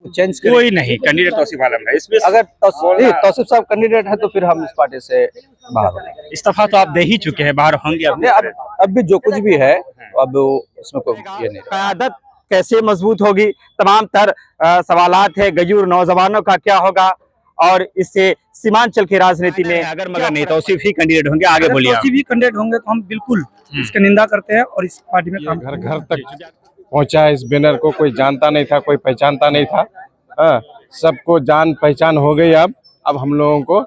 तो चेंज करें। कोई नहीं, कैंडिडेट तौसीफ आलम है इसमें। अगर तौसीफ साहब कैंडिडेट है तो फिर हम इस पार्टी से बाहर हैं। इस्तीफा तो आप दे ही चुके हैं, बाहर होंगे अब। अब भी जो कुछ भी है अब उसमें कोई ये नहीं। क़यादत कैसे मजबूत होगी, तमाम तर सवालात है। गयूर नौजवानों का क्या होगा और इससे सीमांचल की राजनीति में अगर मगर नहीं तौसीफ ही कैंडिडेट होंगे, आगे बोलिए। तौसीफ ही कैंडिडेट होंगे तो हम बिल्कुल इसकी निंदा करते हैं और इस पार्टी में काम घर घर तक पहुंचा है। इस बैनर को कोई जानता नहीं था, कोई पहचानता नहीं था। सबको जान पहचान हो गई। अब हम लोगों को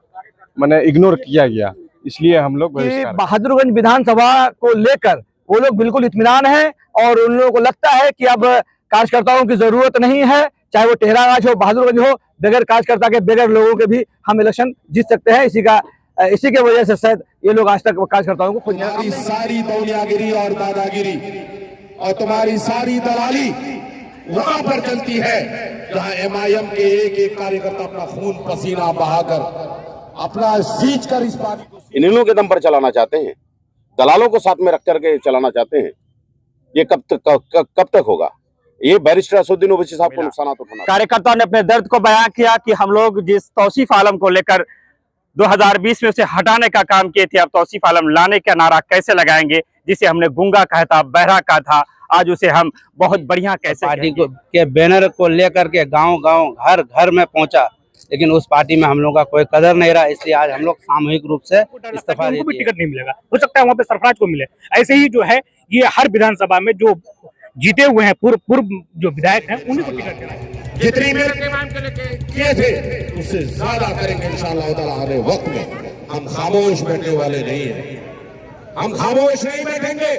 मैंने इग्नोर किया गया, इसलिए हम लोग बहादुरगंज विधानसभा को लेकर वो लोग बिल्कुल इत्मीनान है और उन लोगों को लगता है कि अब कार्यकर्ताओं की जरूरत नहीं है, चाहे वो टेहरागाछ हो, बहादुरगंज हो। बगैर कार्यकर्ता के, बगैर लोगों के भी हम इलेक्शन जीत सकते हैं। इसी के वजह से शायद ये लोग आज तक कार्यकर्ताओं को तुम्हारी सारी दौलियागिरी और दादागिरी और तुम्हारी सारी दलाली वहां पर चलती है जहां एमआईएम के एक एक कार्यकर्ता अपना खून पसीना बहाकर अपना सींच कर इस पार्टी को इन्हीं के दम पर चलाना चाहते हैं, दलालों को साथ में रख करके चलाना चाहते हैं। ये कब तक होगा? ये बैरिस्टर असदुद्दीन ओवैसी साहब को नुकसान उठाना। कार्यकर्ताओं ने अपने दर्द को बयां किया कि हम लोग जिस तौसीफ आलम को लेकर 2020 में उसे हटाने का काम किए थे, अब तौसीफ आलम लाने का नारा कैसे लगाएंगे, जिसे हमने गूंगा कहा था, बहरा कहा था, आज उसे हम बहुत बढ़िया कैसे पार्टी को के बैनर को लेकर के गांव-गांव, घर-घर में पहुंचा, लेकिन उस पार्टी में हम लोग का कोई कदर नहीं रहा। इसलिए आज हम लोग सामूहिक रूप से इस्तीफा दे दिए। टिकट नहीं मिलेगा, हो सकता है वहाँ पे सरफराज को मिले। ऐसे ही जो है ये हर विधानसभा में जो जीते हुए हैं पूर्व जो विधायक हैं उन्हीं को टिकट देना है। जितनी मेरे किए थे उससे ज्यादा करेंगे इंशाअल्लाह ताला आने वक्त में। हम खामोश बैठने वाले नहीं हैं, हम खामोश नहीं बैठेंगे।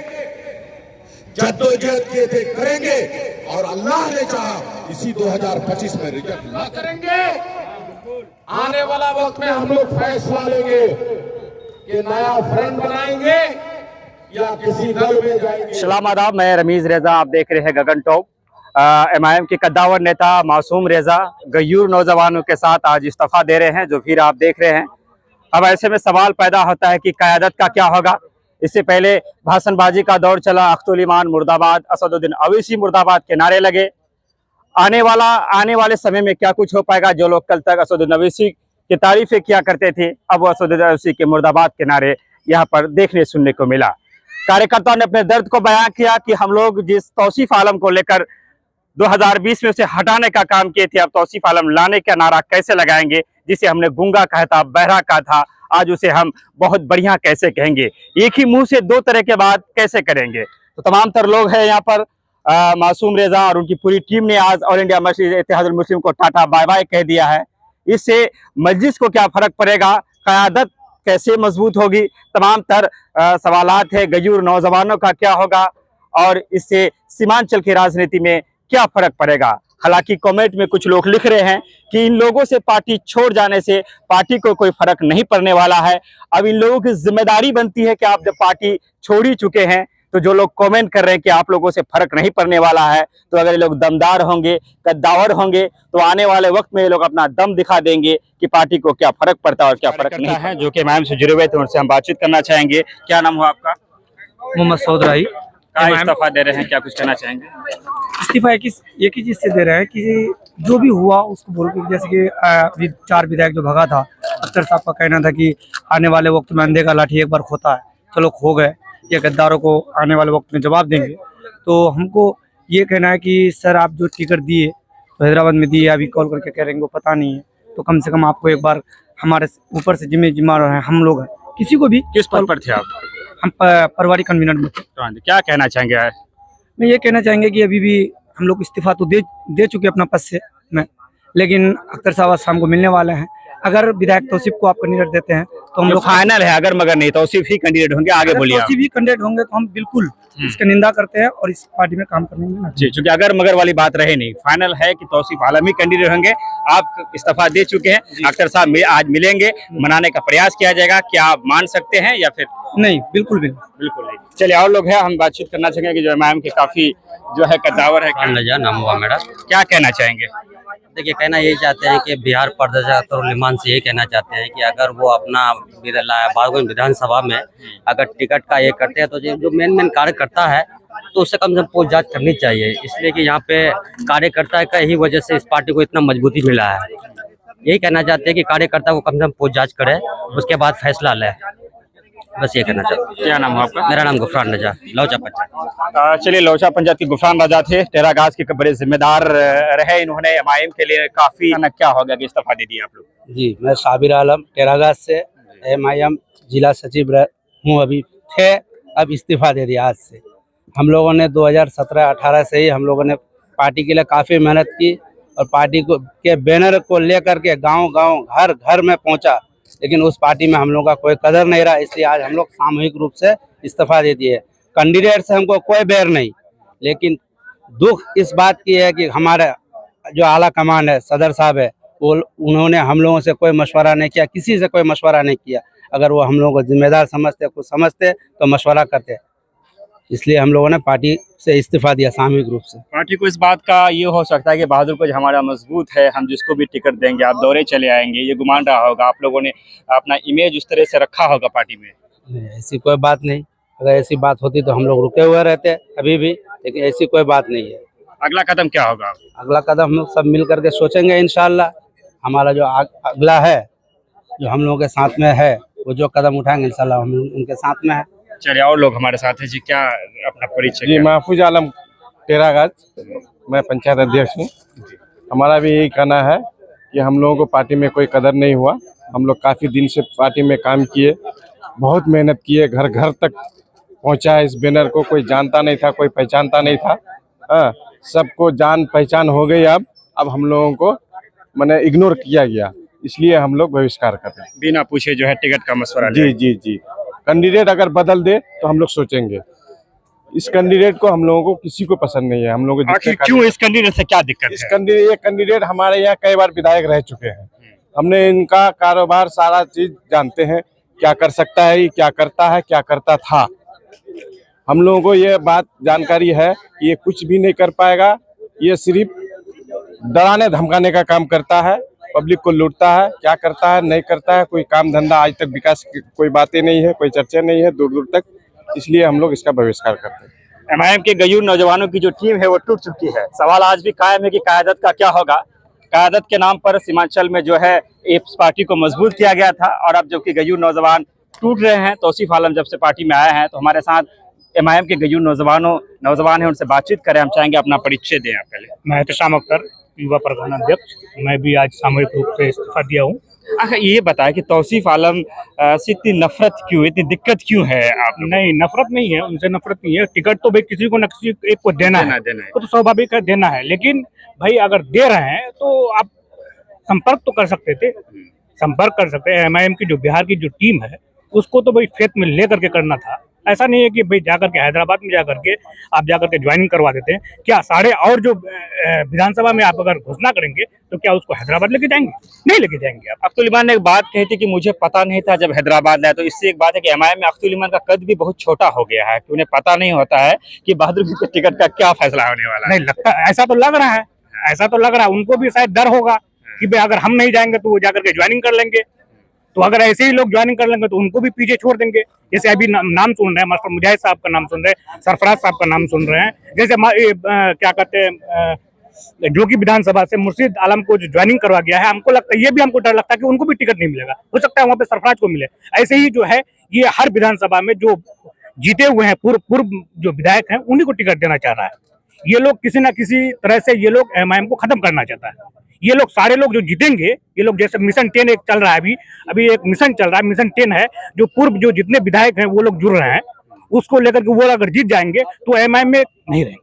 जद्दोजहद किए थे करेंगे और अल्लाह ने चाहा इसी 2025 में रिजल्ट ना करेंगे। आने वाला वक्त में हम लोग फैसला लेंगे कि नया फ्रंट बनाएंगे या किसी दल में जाएंगे। सलाम आदाब, मैं रमीज रेजा, आप देख रहे हैं गगन टॉप। एमआईएम के कद्दावर नेता मासूम रेजा गयूर नौजवानों के साथ आज इस्तीफा दे रहे हैं, जो फिर आप देख रहे हैं। अब ऐसे में सवाल पैदा होता है कि क़यादत का क्या होगा। इससे पहले भाषणबाजी का दौर चला, अख्तुल ईमान मुर्दाबाद, असदुद्दीन ओवैसी मुर्दाबाद के नारे लगे। आने वाले समय में क्या कुछ हो पाएगा? जो लोग कल तक असदुद्दीन ओवैसी की तारीफें किया करते थे, अब वो असदुद्दीन ओवैसी के मुर्दाबाद के नारे यहाँ पर देखने सुनने को मिला। कार्यकर्ताओं ने अपने दर्द को बयां किया कि हम लोग जिस तौसीफ आलम को लेकर 2020 में उसे हटाने का काम किए थे, अब तौसीफ आलम लाने का नारा कैसे लगाएंगे, जिसे हमने गूंगा कहा था, बहरा कहा था, आज उसे हम बहुत बढ़िया कैसे कहेंगे। एक ही मुंह से दो तरह के बात कैसे करेंगे। तो तमाम तर लोग हैं यहाँ पर। मासूम रेजा और उनकी पूरी टीम ने आज ऑल इंडिया मस्जिद इत्तेहादुल मुस्लिम को टाटा बाय बाय कह दिया है। इससे मस्जिद को क्या फर्क पड़ेगा, क़यादत कैसे मजबूत होगी, तमाम तर सवालात है। गयूर नौजवानों का क्या होगा और इससे सीमांचल की राजनीति में क्या फर्क पड़ेगा। हालांकि कमेंट में कुछ लोग लिख रहे हैं कि इन लोगों से पार्टी छोड़ जाने से पार्टी को कोई फर्क नहीं पड़ने वाला है। अब इन लोगों की जिम्मेदारी बनती है कि आप जब पार्टी छोड़ ही चुके हैं, तो जो लोग कमेंट कर रहे हैं कि आप लोगों से फर्क नहीं पड़ने वाला है, तो अगर ये लोग दमदार होंगे, कद्दावर होंगे, तो आने वाले वक्त में ये लोग अपना दम दिखा देंगे कि पार्टी को क्या फर्क पड़ता है और क्या फर्क नहीं है। जो कि मैम से जुड़े हुए थे, उनसे हम बातचीत करना चाहेंगे। क्या नाम हुआ आपका? मोहम्मद सौदराई। इस्तीफा दे रहे हैं, क्या कुछ कहना चाहेंगे? इस्तीफा एक ही चीज से दे रहे हैं कि जो भी हुआ उसको बोल के, जैसे कि 4 विधायक जो भगा था, अख्तर साहब का कहना था कि आने वाले वक्त में अंधे का लाठी एक बार खोता है, चलो खो गए, ये गद्दारों को आने वाले वक्त में जवाब देंगे। तो हमको ये कहना है कि सर आप जो टिकट दिए तो हैदराबाद में दिए, अभी कॉल करके कह रहे हैं वो पता नहीं है, तो कम से कम आपको एक बार हमारे ऊपर से जिम्मेदार हैं, हम लोग हैं, किसी को भी। किस पद पर थे आप? हम पारिवारिक कन्वीनर में थे। क्या कहना चाहेंगे? मैं ये कहना चाहेंगे कि अभी भी हम लोग इस्तीफा तो दे चुके अपना पद से में, लेकिन अख्तर साहब शाम को मिलने वाले हैं। अगर विधायक तौसीफ को आप कैंडिडेट देते हैं तो हम लोग फाइनल है, अगर मगर नहीं तौसीफ ही कैंडिडेट होंगे, आगे बोलिए। तौसीफ ही कैंडिडेट होंगे तो हम बिल्कुल इसकी निंदा करते हैं और इस पार्टी में काम करने में जी, क्योंकि अगर मगर वाली बात रहे नहीं, फाइनल है कि तौसीफ आलम ही कैंडिडेट होंगे। आप इस्तीफा दे चुके हैं, अख्तर साहब आज मिलेंगे, मनाने का प्रयास किया जाएगा, क्या आप मान सकते हैं या फिर नहीं? बिल्कुल नहीं। चलिए और लोग हैं, हम बातचीत करना चाहेंगे कि जो मैम के काफी जो है कद्दावर है। नाम हुआ मेरा। क्या कहना चाहेंगे? देखिए, कहना यही चाहते हैं कि बिहार प्रदेश अख्तरुल से यही कहना चाहते हैं कि अगर वो अपना बहादुरगंज विधानसभा में अगर टिकट का ये करते हैं तो जो मेन कार्यकर्ता है तो उससे कम से कम पूछताछ करनी चाहिए, इसलिए कि यहाँ पे कार्यकर्ता का ही वजह से इस पार्टी को इतना मजबूती मिला है। यही कहना चाहते हैं कि कार्यकर्ता को कम से कम पूछताछ करे, उसके बाद फैसला ले। बस ये कहना चाहते हैं। क्या नाम है आपका? मेरा नाम गुफरान रजा, लौचा पंचायत। चलिए, लौचा पंचायत के गुफरान राजा थे, टेरागाज के बड़े जिम्मेदार रहे इन्होंने एमआईएम के लिए काफी। क्या हो गया कि इस्तीफा दे दिया आप लोग? जी, मैं साबिर आलम टेरागाज से MIM जिला सचिव हूँ अभी थे, अब इस्तीफा दे दिया आज से। हम लोगों ने 2017-18 से ही हम लोगों ने पार्टी के लिए काफ़ी मेहनत की और पार्टी को के बैनर को लेकर के गांव-गांव घर-घर में पहुंचा, लेकिन उस पार्टी में हम लोगों का कोई कदर नहीं रहा, इसलिए आज हम लोग सामूहिक रूप से इस्तीफा दे दिए। कैंडिडेट से हमको कोई बैर नहीं, लेकिन दुख इस बात की है कि हमारा जो आला कमान है, सदर साहब है, वो उन्होंने हम लोगों से कोई मशवरा नहीं किया, किसी से कोई मशवरा नहीं किया। अगर वो हम लोगों को जिम्मेदार समझते, कुछ समझते तो मशवरा करते, इसलिए हम लोगों ने पार्टी से इस्तीफा दिया सामूहिक रूप से। पार्टी को इस बात का ये हो सकता है कि बहादुर को हमारा मजबूत है, हम जिसको भी टिकट देंगे आप दौरे चले आएंगे, ये गुमान रहा होगा। आप लोगों ने अपना इमेज उस तरह से रखा होगा पार्टी में। नहीं, ऐसी कोई बात नहीं। अगर ऐसी बात होती तो हम लोग रुके हुए रहते अभी भी, लेकिन ऐसी कोई बात नहीं है। अगला कदम क्या होगा? अगला कदम हम लोग सब मिल करके सोचेंगे इंशाल्लाह। हमारा जो अगला है, जो हम लोगों के साथ में है, वो जो कदम उठाएंगे इंशाल्लाह हम उनके साथ में है। चलिए, और लोग हमारे साथ हैं जी, क्या अपना परिचय? जी, महफूज आलम टेरागाज, मैं पंचायत अध्यक्ष हूँ। हमारा भी यही कहना है कि हम लोगों को पार्टी में कोई कदर नहीं हुआ। हम लोग काफ़ी दिन से पार्टी में काम किए, बहुत मेहनत किए, घर घर तक पहुँचा है इस बैनर को। कोई जानता नहीं था, कोई पहचानता नहीं था। हाँ, सबको जान पहचान हो गई। अब हम लोगों को मैंने इग्नोर किया गया, इसलिए हम लोग बहिष्कार कर रहे हैं। बिना पूछे जो है टिकट का मशवरा जी जी जी, कैंडिडेट अगर बदल दे तो हम लोग सोचेंगे। इस कैंडिडेट को हम लोगों को किसी को पसंद नहीं है। हम लोगों को आखिर क्यों इस कैंडिडेट से क्या दिक्कत इस है? ये कैंडिडेट हमारे यहाँ कई बार विधायक रह चुके हैं। हमने इनका कारोबार सारा चीज जानते हैं, क्या कर सकता है, क्या करता है, क्या करता था। हम लोगों को ये बात जानकारी है कि ये कुछ भी नहीं कर पाएगा। ये सिर्फ डराने धमकाने का काम करता है, पब्लिक को लूटता है। क्या करता है, नहीं करता है, कोई काम धंधा आज तक विकास की कोई बातें नहीं है, कोई चर्चा नहीं है दूर दूर तक। इसलिए हम लोग इसका बहिष्कार करते हैं। एमआईएम के गयूर नौजवानों की जो टीम है वो टूट चुकी है। सवाल आज भी कायम है कि क़यादत का क्या होगा। क़यादत के नाम पर सीमांचल में जो है इस पार्टी को मजबूत किया गया था, और अब जबकि गयूर नौजवान टूट रहे हैं। तौसीफ आलम जब से पार्टी में आए हैं तो हमारे साथ एमआईएम के गयूर नौजवान हैं, उनसे बातचीत करें। हम चाहेंगे अपना परिचय दें आप पहले। मैं एहतशाम अख्तर, युवा प्रधान अध्यक्ष। मैं भी आज सामूहिक रूप से इस्तीफा दिया हूँ। आखिर ये बताएं कि तौसीफ आलम से इतनी नफरत क्यों, इतनी दिक्कत क्यों है? आप नहीं, नफरत नहीं है, उनसे नफरत नहीं है। टिकट तो भाई किसी को न किसी एक को देना है, तो स्वाभाविक है देना है। लेकिन भाई अगर दे रहे हैं तो आप संपर्क तो कर सकते थे, संपर्क कर सकते हैं। एमआईएम की जो बिहार की जो टीम है उसको तो भाई फेथ में लेकर के करना था। ऐसा नहीं है कि भाई जाकर के हैदराबाद में जाकर के आप जाकर के ज्वाइनिंग करवा देते हैं। क्या सारे और जो विधानसभा में आप अगर घोषणा करेंगे तो क्या उसको हैदराबाद लेके जाएंगे? नहीं लेके जाएंगे आप। अख्तुल इमान ने एक बात कही थी कि मुझे पता नहीं था जब हैदराबाद लाया। तो इससे एक बात है कि एमआईएम में अख्तुल इमान का कद भी बहुत छोटा हो गया है कि उन्हें पता नहीं होता है कि बहादुर के टिकट का क्या फैसला होने वाला है। नहीं लगता, ऐसा तो लग रहा है, ऐसा तो लग रहा है। उनको भी शायद डर होगा कि भाई अगर हम नहीं जाएंगे तो वो जाकर के ज्वाइनिंग कर लेंगे। तो अगर ऐसे ही लोग ज्वाइनिंग कर लेंगे तो उनको भी पीछे छोड़ देंगे। जैसे अभी नाम सुन रहे हैं, मास्टर मुजाहिद साहब का नाम सुन रहे हैं, सरफराज साहब का नाम सुन रहे हैं। जैसे क्या कहते हैं, जो कि विधानसभा से मुर्शीद आलम को जो ज्वाइनिंग करवा गया है, हमको लगता है, ये भी हमको डर लगता है कि उनको भी टिकट नहीं मिलेगा। हो सकता है वहाँ पे सरफराज को मिले। ऐसे ही जो है ये हर विधानसभा में जो जीते हुए हैं पूर्व जो विधायक हैं उन्हीं को टिकट देना चाह रहा है। ये लोग किसी न किसी तरह से ये लोग एमआईएम को खत्म करना चाहता है। ये लोग सारे लोग जो जीतेंगे, ये लोग जैसे मिशन 10 एक चल रहा है, अभी एक मिशन चल रहा है, मिशन 10 है, जो पूर्व जो जितने विधायक हैं वो लोग जुड़ रहे हैं, उसको लेकर के वो अगर जीत जाएंगे तो एमआईएम में नहीं रहेंगे।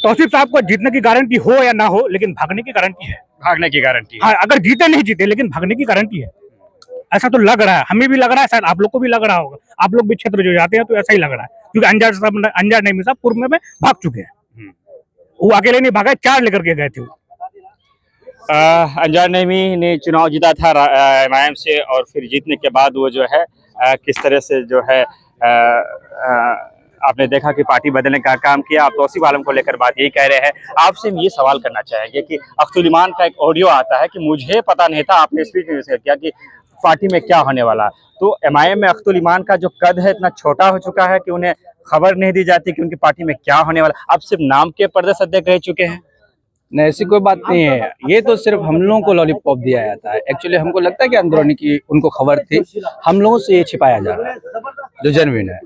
तौसीफ साहब को जीतने की गारंटी हो या ना हो, लेकिन भागने की गारंटी है। भागने की गारंटी? हाँ, अगर जीते नहीं जीते, लेकिन भागने की गारंटी है। ऐसा तो लग रहा है, हमें भी लग रहा है, शायद आप लोग को भी लग रहा होगा। आप लोग भी क्षेत्र जो जाते हैं तो ऐसा ही लग रहा है, क्योंकि अंजार नईमी साहब पूर्व में भाग चुके हैं। वो अकेले नहीं भागा, 4 लेकर के गए थे। अंजार नईमी ने चुनाव जीता था एमआईएम से, और फिर जीतने के बाद वो जो है किस तरह से जो है आपने देखा कि पार्टी बदलने का काम किया। आप तौसीफ आलम को लेकर बात यही कह रहे हैं। आपसे हम ये सवाल करना चाहेंगे कि अख्तुल इमान का एक ऑडियो आता है कि मुझे पता नहीं था, आपने स्पीच में शेयर किया कि पार्टी में क्या होने वाला। तो एमआईएम में अख्तुल इमान का जो कद है इतना छोटा हो चुका है कि उन्हें खबर नहीं दी जाती कि उनकी पार्टी में क्या होने वाला। अब सिर्फ नाम के प्रदेश अध्यक्ष रह चुके हैं। नहीं, ऐसी कोई बात नहीं है। ये तो सिर्फ हम लोगों को लॉलीपॉप दिया जाता है। एक्चुअली हमको लगता है कि अंदरूनी की उनको खबर थी, हम लोगों से ये छिपाया जा रहा है जो जेन्युइन है।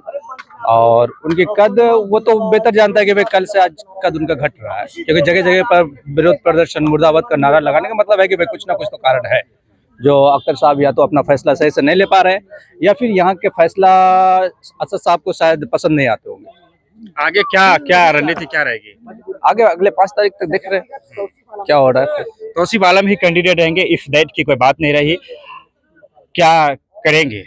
और उनके कद वो तो बेहतर जानता है कि भाई कल से आज कद उनका घट रहा है, क्योंकि जगह जगह पर विरोध प्रदर्शन मुर्दाबाद का नारा लगाने का मतलब है कि भाई कुछ ना कुछ तो कारण है जो अख्तर साहब या तो अपना फैसला सही से नहीं ले पा रहे हैं, या फिर यहाँ के फैसला असद साहब को शायद पसंद नहीं आते होंगे। आगे क्या रणनीति क्या रहेगी? आगे अगले 5 तारीख तक देख रहे हैं क्या हो रहा है। तौसीफ आलम ही कैंडिडेट रहेंगे, इफ दैट की कोई बात नहीं रही, क्या करेंगे?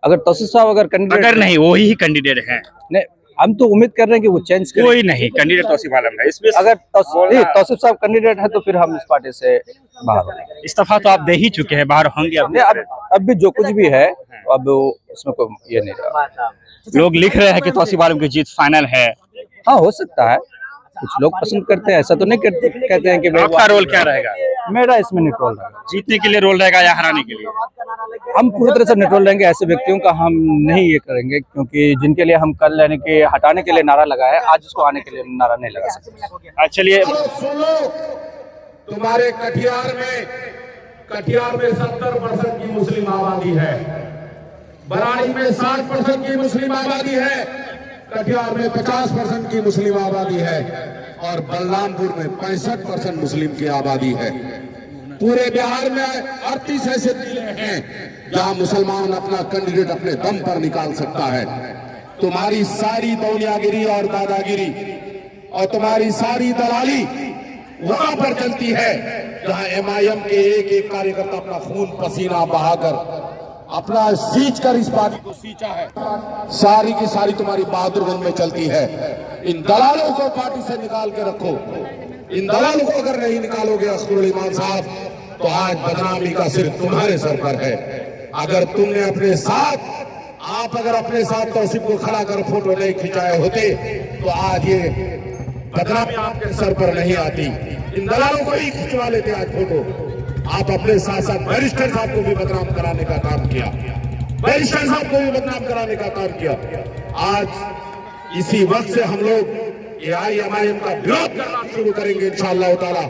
अगर तौसीफ साहब अगर नहीं वो ही कैंडिडेट हैं, नहीं, हम तो उम्मीद कर रहे हैं कि वो चेंज करें। कोई नहीं, कैंडिडेट तौसीफ आलम है। इसमें अगर तौसीफ साहब कैंडिडेट है तो फिर हम इस पार्टी से बाहर होंगे। इस्तीफा तो आप दे ही चुके हैं, बाहर होंगे अब। अब भी जो कुछ भी है अब इसमें कोई ये नहीं रहा। लोग लिख रहे हैं कि तौसीफ आलम की जीत फाइनल है। हाँ, हो सकता है, कुछ लोग पसंद करते हैं, ऐसा तो नहीं कहते हैं कि आपका रोल क्या रहेगा? मेरा इसमें निट्रोल रहेगा। जीतने के लिए रोल रहेगा या हराने के लिए? हम पूरी तरह से निट्रोल रहेंगे। ऐसे व्यक्तियों का हम नहीं ये करेंगे, क्योंकि जिनके लिए हम कल यानी कि हटाने के लिए नारा लगाया, आज उसको आने के लिए नारा नहीं लगा सकते। चलिए सुन लो, तुम्हारे कटिहार में 70% की मुस्लिम आबादी है, बराड़ी में 60% की मुस्लिम आबादी है, कटिहार में 50% की मुस्लिम आबादी है और बलरामपुर में 65% मुस्लिम की आबादी है। पूरे बिहार में 38 ऐसे जिले हैं जहां मुसलमान अपना कैंडिडेट अपने दम पर निकाल सकता है। तुम्हारी सारी दौलियागिरी और दादागिरी और तुम्हारी सारी दलाली वहां पर चलती है जहां एमआईएम के एक एक कार्यकर्ता अपना खून पसीना बहाकर अपना सींच कर इस पार्टी को सींचा है। सारी की सारी तुम्हारी बहादुरगंज में चलती है। इन दलालों को पार्टी से निकाल के रखो। इन दलालों को अगर नहीं निकालोगे असगरुल ईमान साहब, तो आज बदनामी का सिर्फ तुम्हारे सर पर है। अगर तुमने अपने साथ तौसीफ को खड़ा कर फोटो नहीं खिंचाए होते तो आज ये बदनामी आपके सर पर नहीं आती। इन दलालों को ही खिंचवा लेते आज फोटो। आप अपने साथ साथ बैरिस्टर साहब को भी बदनाम कराने का काम किया, बैरिस्टर साहब को भी बदनाम कराने का काम किया। आज इसी वक्त से हम लोग एआईएमआईएम का विरोध करना शुरू करेंगे इंशाअल्लाह ताला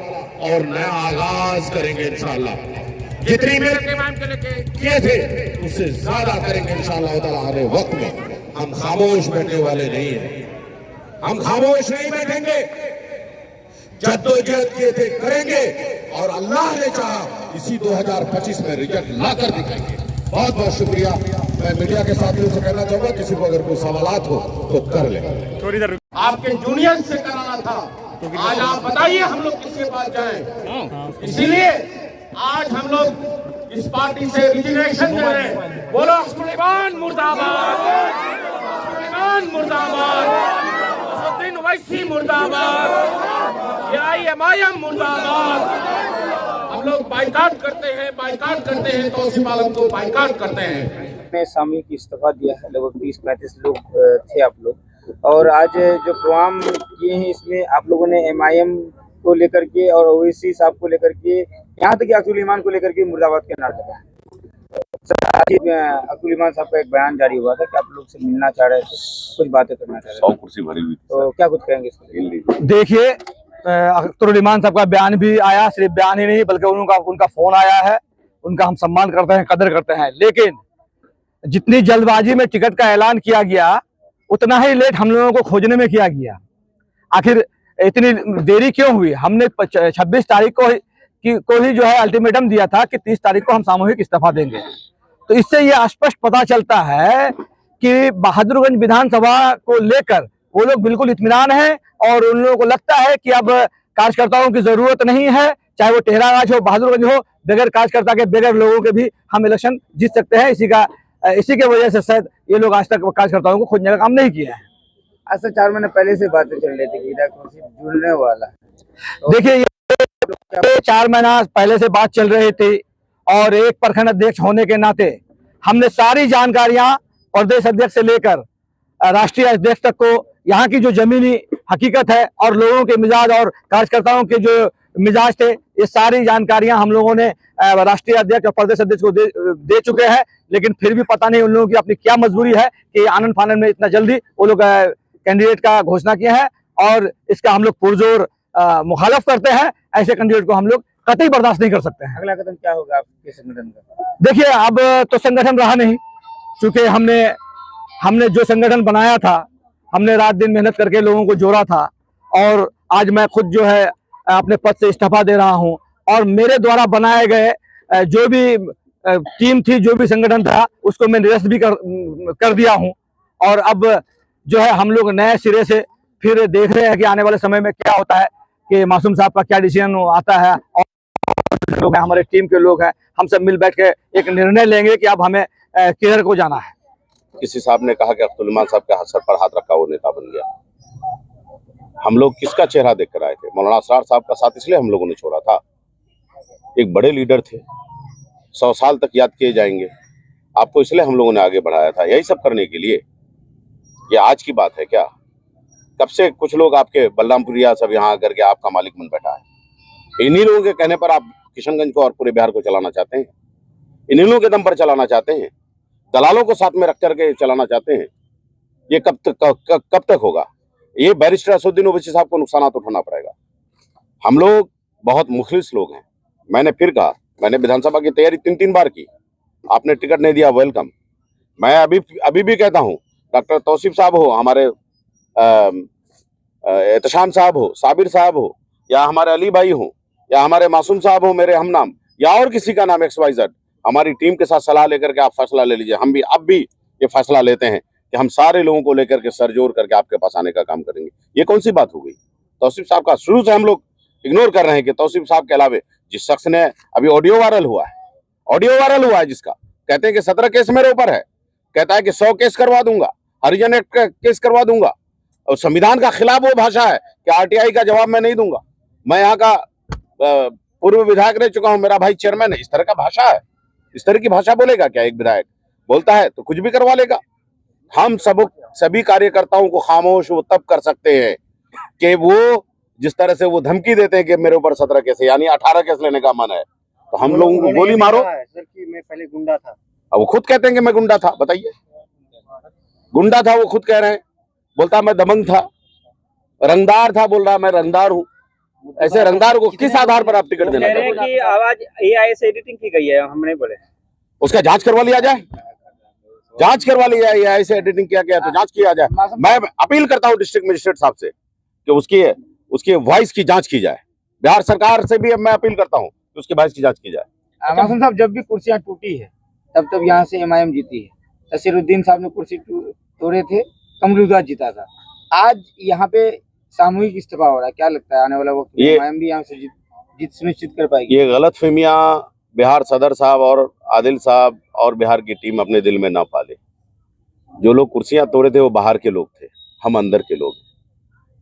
और नया आगाज करेंगे इंशाअल्लाह। जितनी मेरे किए थे उससे ज्यादा करेंगे इंशाअल्लाह ताला आने वक्त में। हम खामोश बैठने वाले नहीं हैं, हम खामोश नहीं बैठेंगे। जद्दोजहद किए थे करेंगे और अल्लाह ने चाहा इसी 2025 में रिजल्ट ला कर दिखाएंगे। बहुत बहुत शुक्रिया। मैं मीडिया के साथियों से कहना चाहूंगा, किसी को अगर कोई सवालात हो तो कर ले। थोड़ी देर आपके जूनियर से कराना था, आज आप बताइए हम लोग किसके पास जाएं। इसीलिए आज हम लोग इस पार्टी से रिजिग्नेशन दे रहे हैं। बोलो सुलेमान मुर्दाबाद, सुलेमान मुर्दाबाद, असदुद्दीन ओवैसी मुर्दाबाद, एआईएमआईएम मुर्दाबाद। हम लोग बाइकाट करते हैं तौसीफ आलम को बाइकाट करते हैं। ने सामूहिक इस्तीफा दिया है, लगभग 30-35 लोग थे आप लोग, और आज जो प्रोग्राम किए हैं इसमें आप लोगों ने एमआईएम को लेकर के और ओवैसी साहब को लेकर के, यहाँ तक कि अब्दुल ईमान को लेकर के मुर्दाबाद के नारे लगाए। अब्दुल ईमान साहब का एक बयान जारी हुआ था कि आप लोग से मिलना चाह रहे थे, कुछ बातें करना चाह रहे थे। 100 कुर्सी भरी हुई, तो क्या कुछ कहेंगे इसके? देखिए, अब्दुल ईमान साहब का बयान भी आया, सिर्फ बयान ही नहीं बल्कि उनका फोन आया है। उनका हम सम्मान करते हैं, कदर करते हैं, लेकिन जितनी जल्दबाजी में टिकट का ऐलान किया गया उतना ही लेट हम लोगों को खोजने में किया गया। आखिर इतनी देरी क्यों हुई? हमने 26 तारीख को ही जो है अल्टीमेटम दिया था कि 30 तारीख को हम सामूहिक इस्तीफा देंगे। तो इससे ये स्पष्ट पता चलता है कि बहादुरगंज विधानसभा को लेकर वो लोग बिल्कुल इत्मीनान है और उन लोगों को लगता है कि अब कार्यकर्ताओं की जरूरत नहीं है, चाहे वो टेहरागाछ हो, बहादुरगंज हो, बगैर कार्यकर्ता के, बगैर लोगों के भी हम इलेक्शन जीत सकते हैं। इसी के वजह से शायद ये लोग आज तक कार्यकर्ताओं को खोजने का काम नहीं किया है। आज से 4 महीने पहले से बातें चल रही थी कि जुड़ने वाला है। तो देखिए, ये 4 महीना पहले से बात चल रही थी और एक प्रखंड अध्यक्ष होने के नाते हमने सारी जानकारियां प्रदेश अध्यक्ष से लेकर राष्ट्रीय अध्यक्ष तक को, यहाँ की जो जमीनी हकीकत है और लोगों के मिजाज और कार्यकर्ताओं के जो मिजाज थे, ये सारी जानकारियां हम लोगों ने राष्ट्रीय अध्यक्ष और प्रदेश अध्यक्ष को दे चुके हैं। लेकिन फिर भी पता नहीं उन लोगों की अपनी क्या मजबूरी है कि आनंद फानंद में इतना जल्दी वो लोग कैंडिडेट का घोषणा किया है, और इसका हम लोग पुरजोर मुखालफ करते हैं। ऐसे कैंडिडेट को हम लोग कतई बर्दाश्त नहीं कर सकते हैं। अगला कदम क्या होगा आपके संगठन का? देखिए, अब तो संगठन रहा नहीं, चूंकि हमने जो संगठन बनाया था, हमने रात दिन मेहनत करके लोगों को जोड़ा था, और आज मैं खुद जो है अपने पद से इस्तीफा दे रहा हूं, और मेरे द्वारा बनाए गए जो भी टीम थी, जो भी संगठन था, उसको मैं निरस्त भी कर दिया हूं। और अब जो है हम लोग नए सिरे से फिर देख रहे हैं कि आने वाले समय में क्या होता है, कि मासूम साहब का क्या डिसीजन आता है, और लोग हैं, हमारे टीम के लोग हैं, हम सब मिल बैठ के एक निर्णय लेंगे कि अब हमें किधर को जाना है। किसी साहब ने कहा कि अब्दुल इमान साहब के सर पर हाथ रखा वो नेता बन गया। हम लोग किसका चेहरा देखकर आए थे? मौलाना असरार साहब का साथ इसलिए हम लोगों ने छोड़ा था। एक बड़े लीडर थे, 100 साल तक याद किए जाएंगे। आपको इसलिए हम लोगों ने आगे बढ़ाया था, यही सब करने के लिए। ये आज की बात है क्या? कब से कुछ लोग आपके बलरामपुरिया सब यहाँ आकर के आपका मालिक बन बैठा है। इन्हीं लोगों के कहने पर आप किशनगंज को और पूरे बिहार को चलाना चाहते हैं, इन्हीं लोगों के दम पर चलाना चाहते हैं, दलालों को साथ में रख करके चलाना चाहते हैं। ये कब तक होगा? ये बैरिस्टर असदुद्दीन ओवैसी साहब को नुकसान उठाना पड़ेगा। हम लोग बहुत मुखलिस लोग हैं। मैंने फिर कहा, मैंने विधानसभा की तैयारी 3 बार की, आपने टिकट नहीं दिया, वेलकम। मैं अभी भी कहता हूँ, डॉक्टर तौसीफ साहब हो, हमारे एहतशाम साहब हो, साबिर साहब हो, या हमारे अली भाई हो, या हमारे मासूम साहब हो, मेरे हम नाम, या और किसी का नाम XYZ, हमारी टीम के साथ सलाह लेकर के आप फैसला ले लीजिए। हम भी अब भी ये फैसला लेते हैं कि हम सारे लोगों को लेकर के सरजोर करके आपके पास आने का काम करेंगे। ये कौन सी बात हो गई? तौसीफ साहब का शुरू से हम लोग इग्नोर कर रहे हैं कि तौसीफ साहब के अलावे जिस शख्स ने अभी ऑडियो वायरल हुआ है, जिसका कहते हैं कि 17 केस मेरे ऊपर है, कहता है कि 100 केस करवा दूंगा, हरिजन एक्ट का केस करवा दूंगा, और संविधान का खिलाफ वो भाषा है कि RTI का जवाब मैं नहीं दूंगा, मैं यहाँ का पूर्व विधायक रह चुका हूँ, मेरा भाई चेयरमैन है। इस तरह का भाषा है, इस तरह की भाषा बोलेगा क्या? एक विधायक बोलता है तो कुछ भी करवा लेगा। हम सभी कार्यकर्ताओं को खामोश वो तब कर सकते हैं कि वो जिस तरह से वो धमकी देते हैं कि मेरे ऊपर 17 केस है, यानी 18 केस लेने का मन है, तो हम लोगों को गोली मारो। सर कि मैं पहले गुंडा था। अब वो खुद कहते हैं कि मैं गुंडा था। बताइए, गुंडा था वो खुद कह रहे हैं। बोलता मैं दबंग था, रंगदार था, बोल रहा मैं रंगदार हूँ। ऐसे रंगदार को किस आधार पर आप टिकट देना चाहते हैं? कि आवाज AI से एडिटिंग की गई है, हम नहीं बोले। उसका जांच करवा लिया जाए, जांच करवा लिया जाए। AI से एडिटिंग किया गया तो जांच किया जाए। मैं अपील करता हूँ डिस्ट्रिक्ट मजिस्ट्रेट साहब से कि उसकी वॉइस की जांच की जाए। बिहार सरकार से भी मैं अपील करता हूँ कि उसकी वॉइस की जांच की जाए। मासूम साहब, जब भी कुर्सियां टूटी है तब यहाँ से MIM जीती है। तसीरुद्दीन साहब ने कुर्सी तोड़े थे, कमरुद्दीन जीता था। आज यहाँ पे सामूहिक इस्तीफा हो रहा है, क्या लगता है आने वाला वक्त में MIM भी यहाँ से जीत सुनिश्चित कर पाएगी? ये गलतफहमियां बिहार सदर साहब और आदिल साहब और बिहार की टीम अपने दिल में ना पाले। जो लोग कुर्सियां तोड़े थे वो बाहर के लोग थे, हम अंदर के लोग।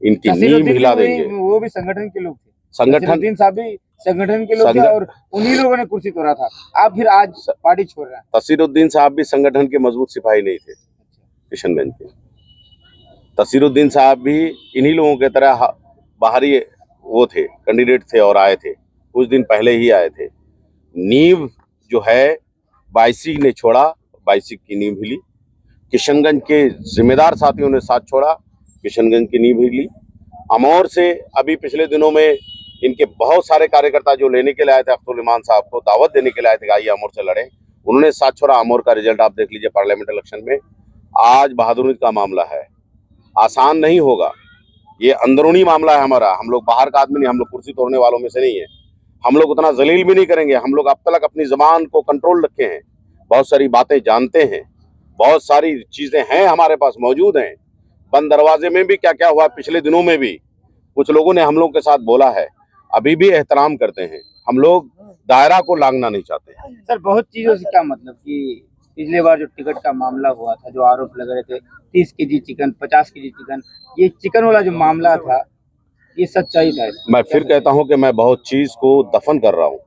इनकी नींव हिला देंगे। वो भी संगठन के लोग थे, संगठन साहब भी संगठन के लोग थे, और उन्हीं लोगों ने कुर्सी तोड़ा था। आप फिर आज पार्टी छोड़ रहे हैं। तसीरुद्दीन साहब भी संगठन के मजबूत सिपाही नहीं थे किशनगंज के। तसीरुद्दीन साहब भी इन्हीं लोगों के तरह बाहरी वो थे, कैंडिडेट थे और आए थे, कुछ दिन पहले ही आए थे। नींव जो है बाइसी ने छोड़ा, बाइसी की नींव हिली। किशनगंज के जिम्मेदार साथियों ने साथ छोड़ा, किशनगंज की नींव हिली। अमौर से अभी पिछले दिनों में इनके बहुत सारे कार्यकर्ता जो लेने के लिए आए थे अब्दुल इमान साहब को, दावत देने के लिए आए थे आइए अमौर से लड़े, उन्होंने साथ छोड़ा। अमौर का रिजल्ट आप देख लीजिए पार्लियामेंट इलेक्शन में। आज बहादुरी का मामला है, आसान नहीं होगा। ये अंदरूनी मामला है हमारा। हम लोग बाहर का आदमी नहीं, हम लोग कुर्सी तोड़ने वालों में से नहीं है। हम लोग उतना जलील भी नहीं करेंगे। हम लोग अब तक अपनी जबान को कंट्रोल रखे हैं, बहुत सारी बातें जानते हैं, बहुत सारी चीजें हैं हमारे पास मौजूद हैं। बंद दरवाजे में भी क्या क्या हुआ पिछले दिनों में भी कुछ लोगों ने हम लोग के साथ बोला है, अभी भी एहतराम करते हैं। हम लोग दायरा को लांघना नहीं चाहते। सर, बहुत चीजों से क्या मतलब कि पिछले बार जो टिकट का मामला हुआ था, जो आरोप लग रहे थे 30 केजी चिकन, 50 केजी चिकन, ये चिकन वाला जो मामला था, ये सच्चाई था? मैं फिर कहता हूं कि मैं बहुत चीज को दफन कर रहा हूं,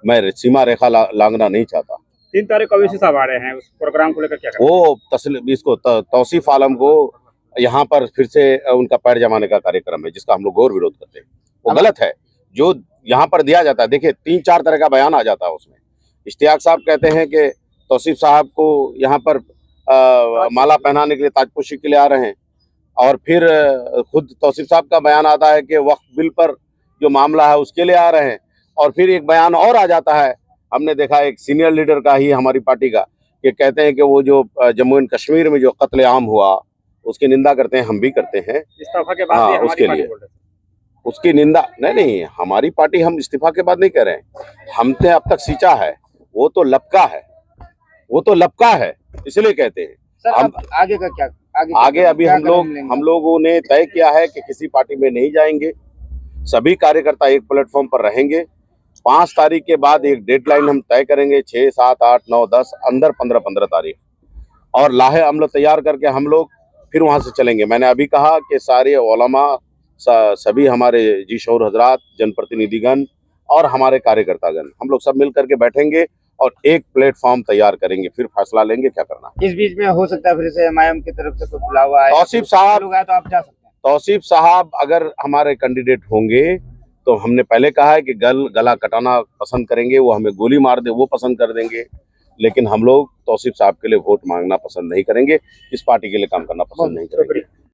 मैं सीमा रेखा लांघना नहीं चाहता। 3 तारीख को ओवैसी साहब आ रहे हैं, उस प्रोग्राम को लेकर क्या करें? वो इसको तौसीफ आलम को यहाँ पर फिर से उनका पैर जमाने का कार्यक्रम है, जिसका हम लोग घोर विरोध करते हैं। वो गलत है। जो यहाँ पर दिया जाता है, देखिए 3-4 तरह का बयान आ जाता है उसमें। इश्तियाक साहब कहते हैं कि तौसीफ साहब को यहाँ पर माला पहनाने के लिए, ताजपोशी के लिए आ रहे हैं, और फिर खुद तौसीफ साहब का बयान आता है कि वक्फ बिल पर जो मामला है उसके लिए आ रहे हैं, और फिर एक बयान और आ जाता है, हमने देखा एक सीनियर लीडर का ही हमारी पार्टी का, कि कहते हैं कि वो जो जम्मू एंड कश्मीर में जो कत्लेआम हुआ उसकी निंदा करते हैं, हम भी करते हैं इस्तीफा के बाद भी हाँ, हमारी उसके पार्टी लिए बोल रहे थे। उसकी निंदा नहीं, हमारी पार्टी, हम इस्तीफा के बाद नहीं कह रहे हैं, हमने अब तक सींचा है, वो तो लपका है, वो तो लपका है, इसलिए कहते हैं। सर हम अब आगे का क्या आगे अभी क्या हम लोगों ने तय किया है कि किसी पार्टी में नहीं जाएंगे, सभी कार्यकर्ता एक प्लेटफॉर्म पर रहेंगे। 5 तारीख के बाद एक डेडलाइन हम तय करेंगे, 6, 7, 8, 9, 10 अंदर 15 तारीख, और लाहे अमल तैयार करके हम लोग फिर वहां से चलेंगे। मैंने अभी कहा कि सारे उलमा, सभी हमारे जी शऊर हजरात, जनप्रतिनिधिगण और हमारे कार्यकर्तागण, हम लोग सब मिल करके बैठेंगे और एक प्लेटफॉर्म तैयार करेंगे, फिर फैसला लेंगे क्या करना है। इस बीच में हो सकता है फिर से एमआईएम की तरफ से कोई बुलावा आए, तौसीफ साहब, लोग आए तो आप जा सकते हैं। तौसीफ साहब अगर हमारे कैंडिडेट होंगे तो हमने पहले कहा है कि गला कटाना पसंद करेंगे, वो हमें गोली मार दे वो पसंद कर देंगे, लेकिन हम लोग तौसीफ साहब के लिए वोट मांगना पसंद नहीं करेंगे, इस पार्टी के लिए काम करना पसंद नहीं करेंगे।